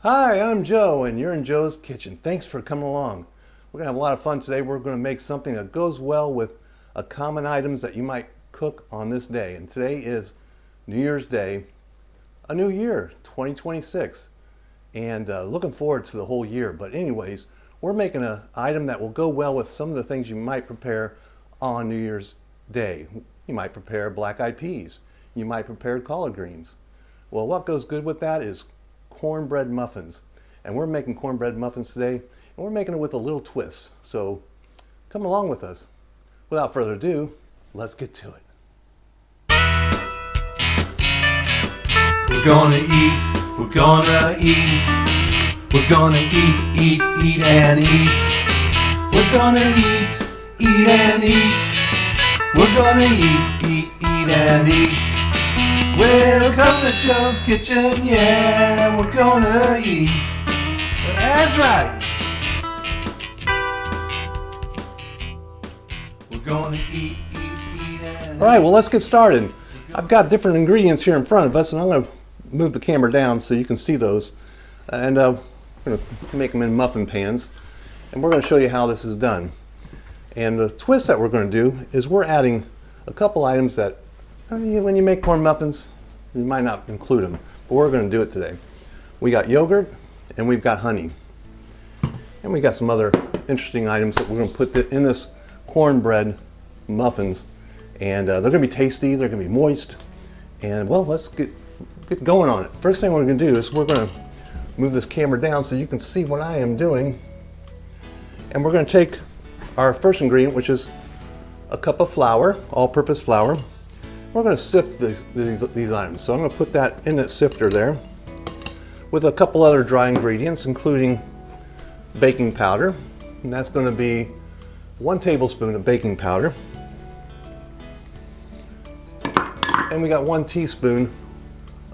Hi, I'm Joe, and you're in Joe's Kitchen. Thanks for coming along. We're going to have a lot of fun today. We're going to make something that goes well with common items that you might cook on this day. And today is New Year's Day, a new year, 2026. And looking forward to the whole year. But anyways, we're making an item that will go well with some of the things you might prepare on New Year's Day. You might prepare black-eyed peas. You might prepare collard greens. Well, what goes good with that is cornbread muffins. And we're making cornbread muffins today, and we're making it with a little twist. So come along with us. Without further ado, let's get to it. We're gonna eat, we're gonna eat, we're gonna eat and eat. We're gonna eat and eat. We're gonna eat and eat. Welcome to Joe's Kitchen, yeah, we're gonna eat. That's right. We're gonna eat and eat. All right, well, let's get started. I've got different ingredients here in front of us, and I'm going to move the camera down so you can see those. And we're going to make them in muffin pans, and we're going to show you how this is done. And the twist that we're going to do is we're adding a couple items that when you make corn muffins, you might not include them, but we're going to do it today. We got yogurt and we've got honey. And we got some other interesting items that we're going to put in this cornbread muffins. And they're going to be tasty, they're going to be moist. And well, let's get going on it. First thing we're going to do is we're going to move this camera down so you can see what I am doing. And we're going to take our first ingredient, which is a cup of flour, all-purpose flour. We're going to sift these items. So I'm going to put that in that sifter there with a couple other dry ingredients, including baking powder. And that's going to be 1 tablespoon of baking powder. And we got 1 teaspoon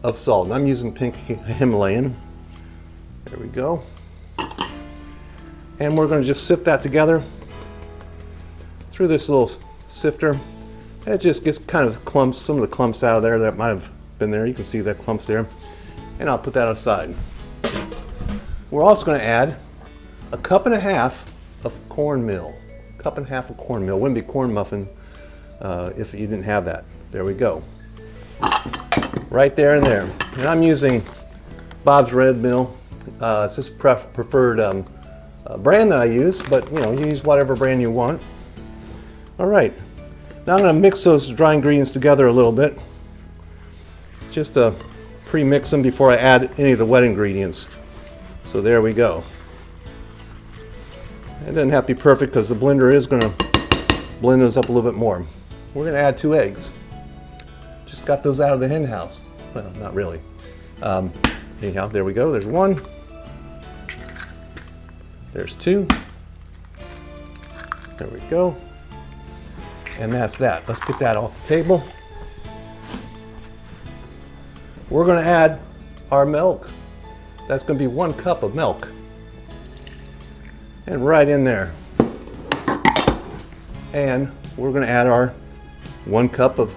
of salt. And I'm using pink Himalayan. There we go. And we're going to just sift that together through this little sifter. And it just gets kind of clumps, some of the clumps out of there that might have been there. You can see that clumps there. And I'll put that aside. We're also going to add a cup and a half of cornmeal. A cup and a half of cornmeal. Wouldn't be corn muffin if you didn't have that. There we go. Right there and there. And I'm using Bob's Red Mill. It's just preferred brand that I use, but you use whatever brand you want. All right. Now I'm going to mix those dry ingredients together a little bit. Just to pre-mix them before I add any of the wet ingredients. So there we go. It doesn't have to be perfect because the blender is going to blend those up a little bit more. We're going to add 2 eggs. Just got those out of the hen house. Well, not really. Anyhow, there we go. There's 1. There's 2. There we go. And that's that. Let's get that off the table. We're going to add our milk. That's going to be 1 cup of milk. And right in there. And we're going to add our 1 cup of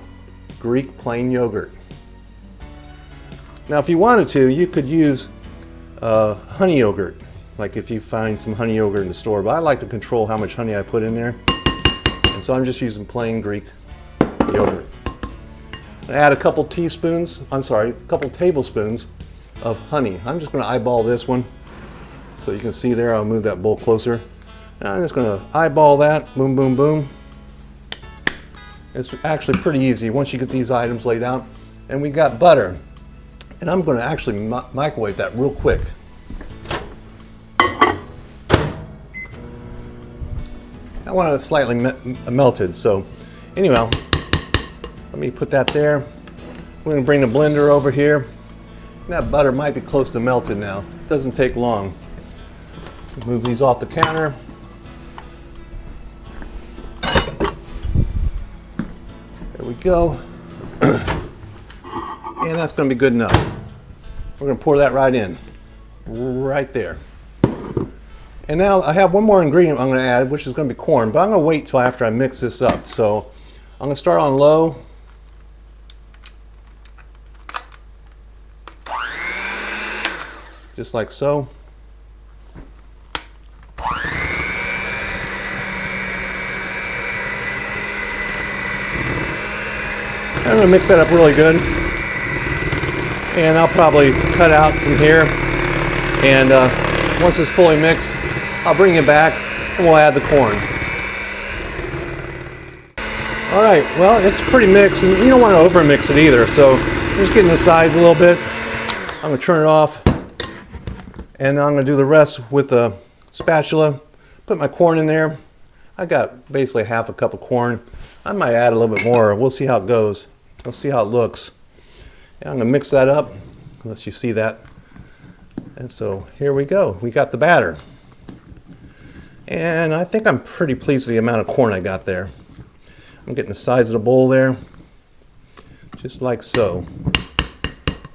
Greek plain yogurt. Now if you wanted to, you could use honey yogurt, like if you find some honey yogurt in the store, but I like to control how much honey I put in there. And so I'm just using plain Greek yogurt. I add a couple tablespoons of honey. I'm just going to eyeball this one. So you can see there, I'll move that bowl closer. And I'm just going to eyeball that, boom, boom, boom. It's actually pretty easy once you get these items laid out. And we got butter. And I'm going to actually microwave that real quick. I want it slightly melted, so anyhow, let me put that there. We're going to bring the blender over here. And that butter might be close to melted now. It doesn't take long. Move these off the counter. There we go. And that's going to be good enough. We're going to pour that right in. Right there. And now I have one more ingredient I'm going to add, which is going to be corn, but I'm going to wait till after I mix this up. So I'm going to start on low. just like so. I'm going to mix that up really good, and I'll probably cut out from here, and once it's fully mixed, I'll bring it back and we'll add the corn. Alright, well, it's pretty mixed, and you don't want to over mix it either, so I'm just getting the sides a little bit. I'm going to turn it off, and I'm going to do the rest with a spatula. Put my corn in there. I got basically half a cup of corn. I might add a little bit more. We'll see how it goes. We'll see how it looks. And I'm going to mix that up, unless you see that. And so here we go. We got the batter. And I think I'm pretty pleased with the amount of corn I got there. I'm getting the size of the bowl there, just like so.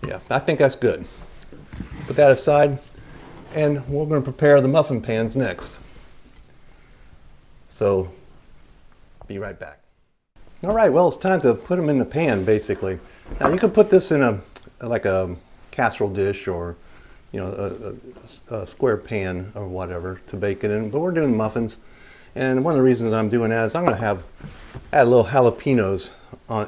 Yeah, I think that's good. Put that aside, and we're going to prepare the muffin pans next. So, be right back. All right, well, it's time to put them in the pan, basically. Now, you can put this in a casserole dish, or a square pan or whatever to bake it in, but we're doing muffins. And one of the reasons I'm doing that is I'm going to add little jalapenos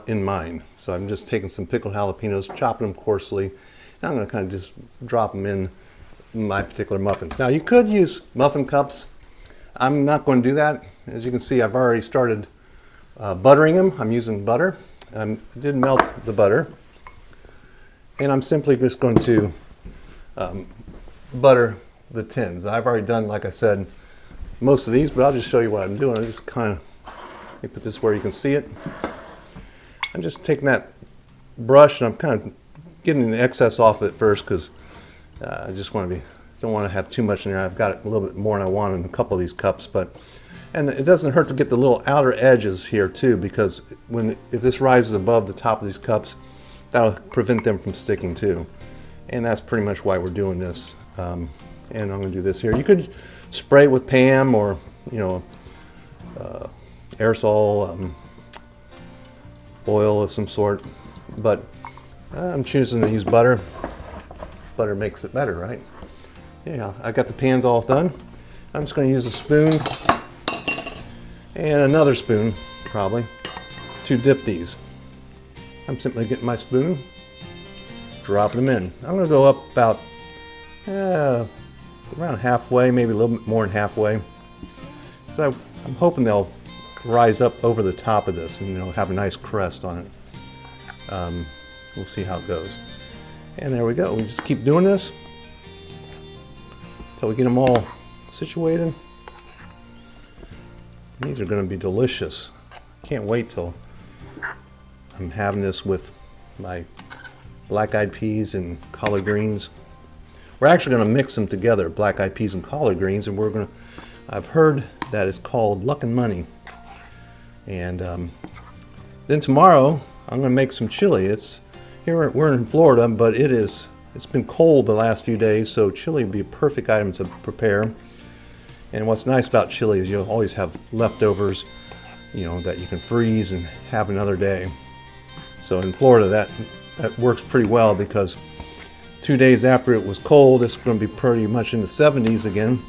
in mine. So I'm just taking some pickled jalapenos, chopping them coarsely, and I'm going to kind of just drop them in my particular muffins. Now, you could use muffin cups. I'm not going to do that. As you can see, I've already started buttering them. I'm using butter. I did melt the butter, and I'm simply just going to butter the tins. I've already done, like I said, most of these, but I'll just show you what I'm doing. I just kind of, let me put this where you can see it. I'm just taking that brush, and I'm kind of getting the excess off of it first, because I just want to don't want to have too much in there. I've got a little bit more than I want in a couple of these cups, and it doesn't hurt to get the little outer edges here too, because if this rises above the top of these cups, that'll prevent them from sticking too. And that's pretty much why we're doing this. And I'm going to do this here. You could spray it with Pam, or aerosol oil of some sort, but I'm choosing to use butter. Butter makes it better, right? Yeah, I got the pans all done. I'm just going to use a spoon and another spoon, probably, to dip these. I'm simply getting my spoon, dropping them in. I'm going to go up about around halfway, maybe a little bit more than halfway. So I'm hoping they'll rise up over the top of this and have a nice crest on it. We'll see how it goes. And there we go. We just keep doing this until we get them all situated. These are going to be delicious. Can't wait till I'm having this with my black-eyed peas and collard greens. We're actually going to mix them together, black-eyed peas and collard greens, and I've heard that it's called Luck and Money. And then tomorrow I'm going to make some chili. We're in Florida, but it's been cold the last few days, so chili would be a perfect item to prepare. And what's nice about chili is you'll always have leftovers, that you can freeze and have another day. So in Florida, that works pretty well, because 2 days after it was cold, it's going to be pretty much in the 70s again,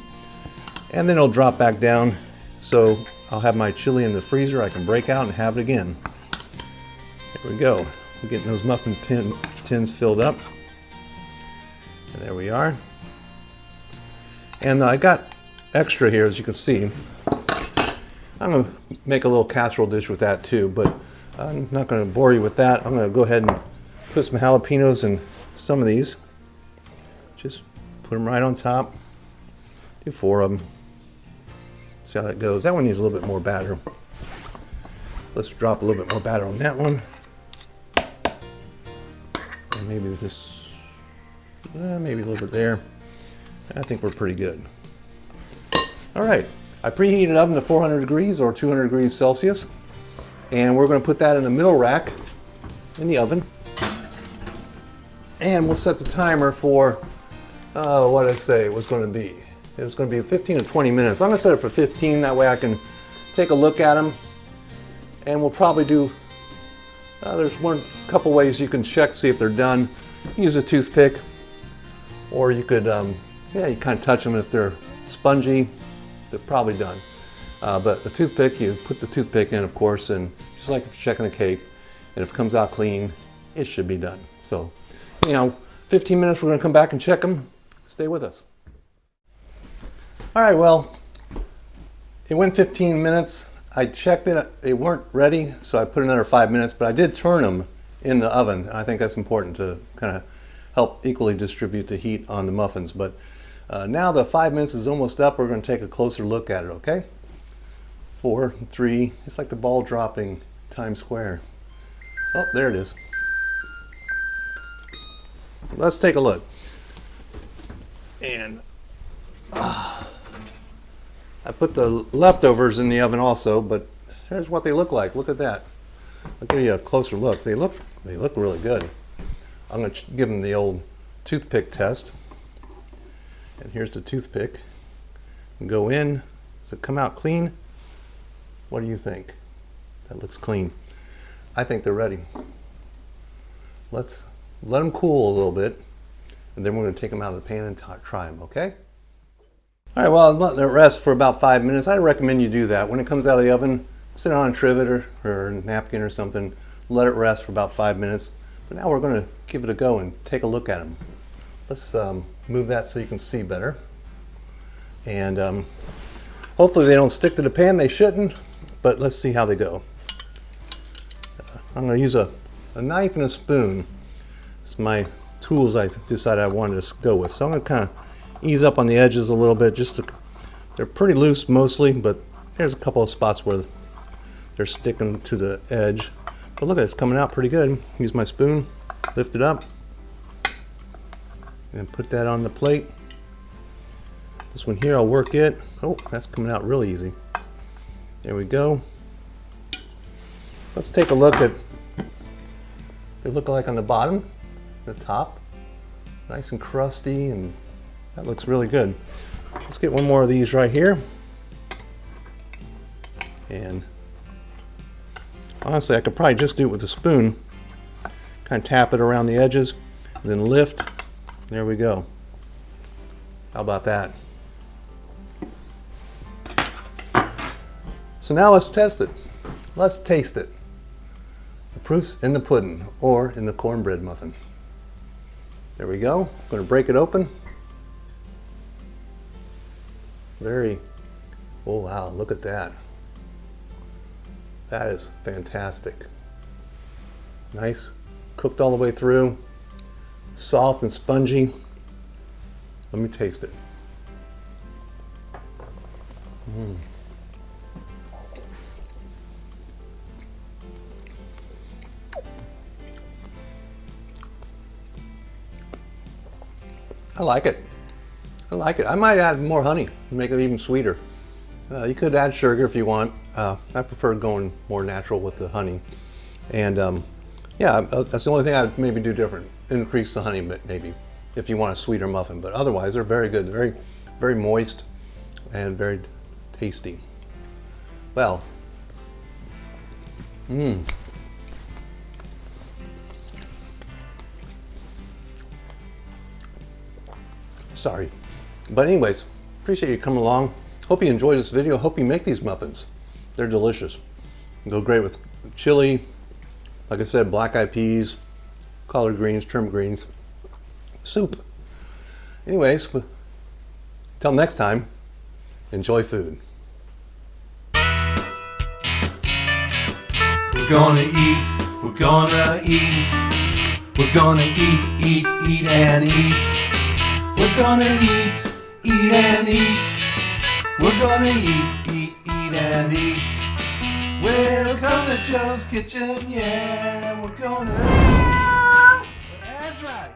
and then it'll drop back down. So I'll have my chili in the freezer. I can break out and have it again. There we go. We're getting those muffin tins filled up. And there we are. And I got extra here, as you can see. I'm going to make a little casserole dish with that too, but I'm not going to bore you with that. I'm going to go ahead and put some jalapenos in some of these. Just put them right on top. Do 4 of them. See how that goes. That one needs a little bit more batter. Let's drop a little bit more batter on that one. And maybe this, maybe a little bit there. I think we're pretty good. All right, I preheated the oven to 400 degrees or 200 degrees Celsius. And we're going to put that in the middle rack in the oven. And we'll set the timer for, what did I say it was going to be? It was going to be 15 to 20 minutes. I'm going to set it for 15, that way I can take a look at them. And we'll probably do, there's couple ways you can check, see if they're done. Use a toothpick, Or you could, yeah, you kind of touch them. If they're spongy, they're probably done. But the toothpick, you put the toothpick in, of course, and just like if you're checking a cake, and if it comes out clean, it should be done. So, 15 minutes, we're gonna come back and check them. Stay with us. All right, well, it went 15 minutes. I checked it, they weren't ready, so I put another 5 minutes, but I did turn them in the oven. I think that's important to kind of help equally distribute the heat on the muffins. But now the 5 minutes is almost up. We're going to take a closer look at it, okay? 4, 3, it's like the ball dropping Times Square. Oh, there it is. Let's take a look. And I put the leftovers in the oven also, but here's what they look like. Look at that. I'll give you a closer look. They look really good. I'm going to give them the old toothpick test. And here's the toothpick. Go in. Does it come out clean? What do you think? That looks clean. I think they're ready. Let's let them cool a little bit, and then we're going to take them out of the pan and try them, okay? All right, well, I'm letting it rest for about 5 minutes. I recommend you do that. When it comes out of the oven, sit it on a trivet or a napkin or something, let it rest for about 5 minutes. But now we're going to give it a go and take a look at them. Let's move that so you can see better. And hopefully they don't stick to the pan. They shouldn't, but let's see how they go. I'm going to use a knife and a spoon. It's my tools I decided I wanted to go with. So I'm going to kind of ease up on the edges a little bit. They're pretty loose mostly, but there's a couple of spots where they're sticking to the edge. But look at it, it's coming out pretty good. Use my spoon, lift it up, and put that on the plate. This one here, I'll work it. Oh, that's coming out really easy. There we go. Let's take a look at what they look like on the bottom, the top. Nice and crusty, and that looks really good. Let's get one more of these right here. And honestly, I could probably just do it with a spoon. Kind of tap it around the edges, and then lift. There we go. How about that? So now let's test it. Let's taste it. The proof's in the pudding or in the cornbread muffin. There we go. I'm going to break it open. Oh wow, look at that. That is fantastic. Nice, cooked all the way through, soft and spongy. Let me taste it. I like it. I like it. I might add more honey to make it even sweeter. You could add sugar if you want. I prefer going more natural with the honey. And yeah, that's the only thing I'd maybe do different. Increase the honey maybe if you want a sweeter muffin. But otherwise, they're very good. Very, very moist and very tasty. Well, sorry. But anyways, appreciate you coming along. Hope you enjoyed this video. Hope you make these muffins. They're delicious. They go great with chili, like I said, black-eyed peas, collard greens, trim greens, soup. Anyways, till next time, enjoy food. We're gonna eat, we're gonna eat, we're gonna eat and eat. We're gonna eat and eat. We're gonna eat and eat. Welcome to Joe's Kitchen, yeah, we're gonna eat. That's right.